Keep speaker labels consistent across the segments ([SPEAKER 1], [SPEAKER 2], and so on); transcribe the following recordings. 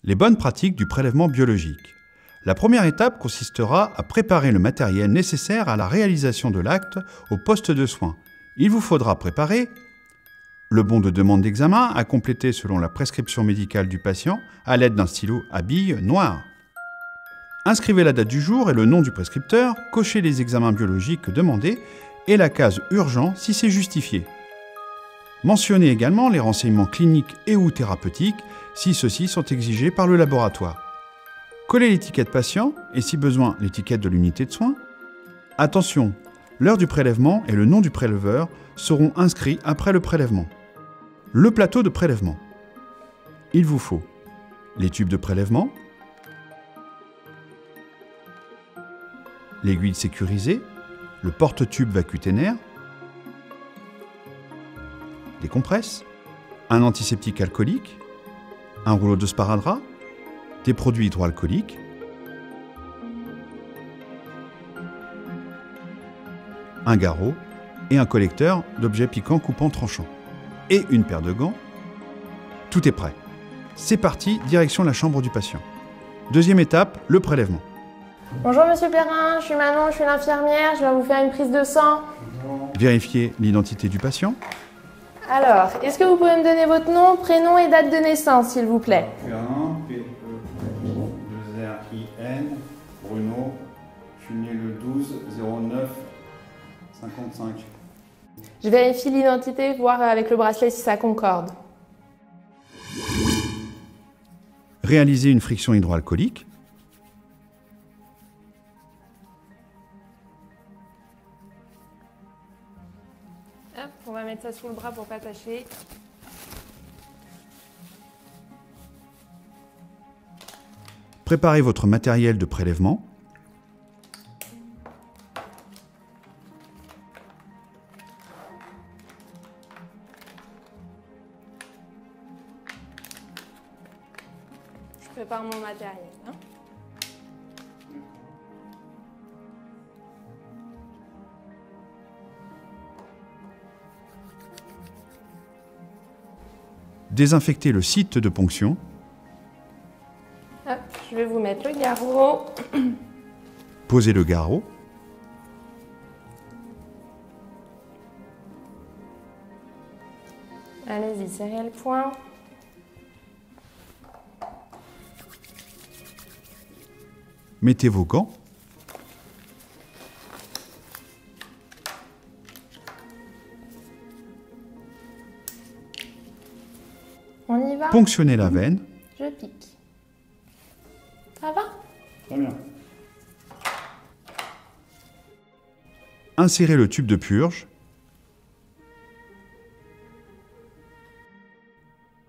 [SPEAKER 1] Les bonnes pratiques du prélèvement biologique. La première étape consistera à préparer le matériel nécessaire à la réalisation de l'acte au poste de soins. Il vous faudra préparer le bon de demande d'examen à compléter selon la prescription médicale du patient à l'aide d'un stylo à billes noir. Inscrivez la date du jour et le nom du prescripteur, cochez les examens biologiques demandés et la case « Urgent » si c'est justifié. Mentionnez également les renseignements cliniques et ou thérapeutiques si ceux-ci sont exigés par le laboratoire. Collez l'étiquette patient et si besoin l'étiquette de l'unité de soins. Attention, l'heure du prélèvement et le nom du préleveur seront inscrits après le prélèvement. Le plateau de prélèvement. Il vous faut les tubes de prélèvement, l'aiguille sécurisée, le porte-tube vacuténaire, des compresses, un antiseptique alcoolique, un rouleau de sparadrap, des produits hydroalcooliques, un garrot et un collecteur d'objets piquants, coupants, tranchants. Et une paire de gants. Tout est prêt. C'est parti, direction la chambre du patient. Deuxième étape, le prélèvement.
[SPEAKER 2] Bonjour Monsieur Perrin, je suis Manon, je suis l'infirmière, je viens vous faire une prise de sang.
[SPEAKER 1] Vérifiez l'identité du patient.
[SPEAKER 2] Alors, est-ce que vous pouvez me donner votre nom, prénom et date de naissance, s'il vous plaît?
[SPEAKER 3] Perrin, P-E-2-R-I-N, Bruno, je suis né le 12-09-55.
[SPEAKER 2] Je vérifie l'identité, voir avec le bracelet si ça concorde.
[SPEAKER 1] Réalisez une friction hydroalcoolique.
[SPEAKER 2] Hop, on va mettre ça sous le bras pour pas tâcher.
[SPEAKER 1] Préparez votre matériel de prélèvement.
[SPEAKER 2] Je prépare mon matériel. Hein.
[SPEAKER 1] Désinfectez le site de ponction.
[SPEAKER 2] Hop, je vais vous mettre le garrot.
[SPEAKER 1] Posez le garrot.
[SPEAKER 2] Allez-y, serrez le poing.
[SPEAKER 1] Mettez vos gants.
[SPEAKER 2] On y va?
[SPEAKER 1] Ponctionnez la veine.
[SPEAKER 2] Je pique. Ça va?
[SPEAKER 3] Très bien.
[SPEAKER 1] Insérez le tube de purge.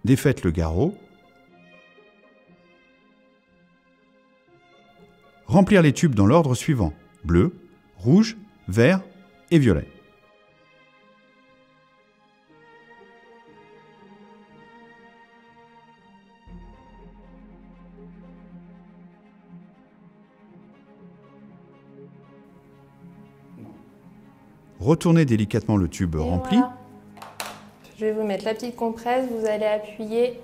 [SPEAKER 1] Défaites le garrot. Remplir les tubes dans l'ordre suivant: bleu, rouge, vert et violet. Retournez délicatement le tube
[SPEAKER 2] Et
[SPEAKER 1] rempli.
[SPEAKER 2] voilà. Je vais vous mettre la petite compresse, vous allez appuyer.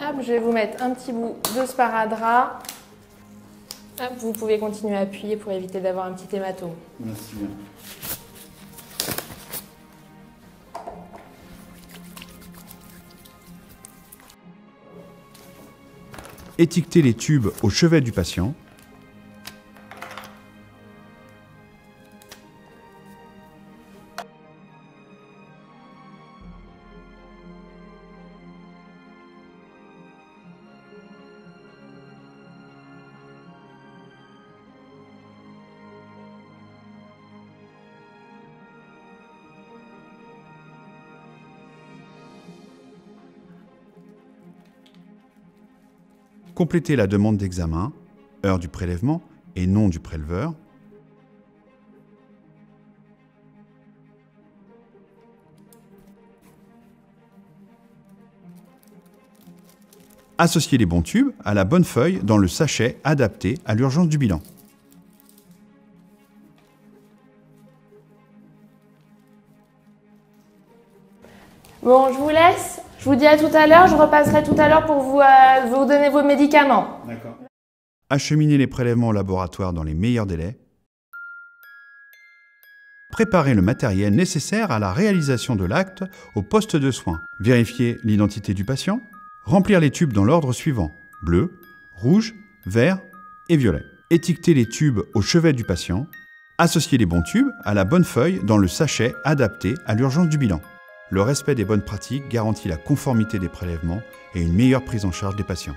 [SPEAKER 2] Hop, je vais vous mettre un petit bout de sparadrap. Hop, vous pouvez continuer à appuyer pour éviter d'avoir un petit hématome.
[SPEAKER 3] Merci bien.
[SPEAKER 1] Étiquetez les tubes au chevet du patient. Complétez la demande d'examen, heure du prélèvement et nom du préleveur. Associez les bons tubes à la bonne feuille dans le sachet adapté à l'urgence du bilan.
[SPEAKER 2] Bon, je vous laisse. Je vous dis à tout à l'heure. Je repasserai tout à l'heure pour vous donner vos médicaments.
[SPEAKER 3] D'accord.
[SPEAKER 1] Acheminez les prélèvements au laboratoire dans les meilleurs délais. Préparez le matériel nécessaire à la réalisation de l'acte au poste de soins. Vérifiez l'identité du patient. Remplir les tubes dans l'ordre suivant: bleu, rouge, vert et violet. Étiqueter les tubes au chevet du patient. Associer les bons tubes à la bonne feuille dans le sachet adapté à l'urgence du bilan. Le respect des bonnes pratiques garantit la conformité des prélèvements et une meilleure prise en charge des patients.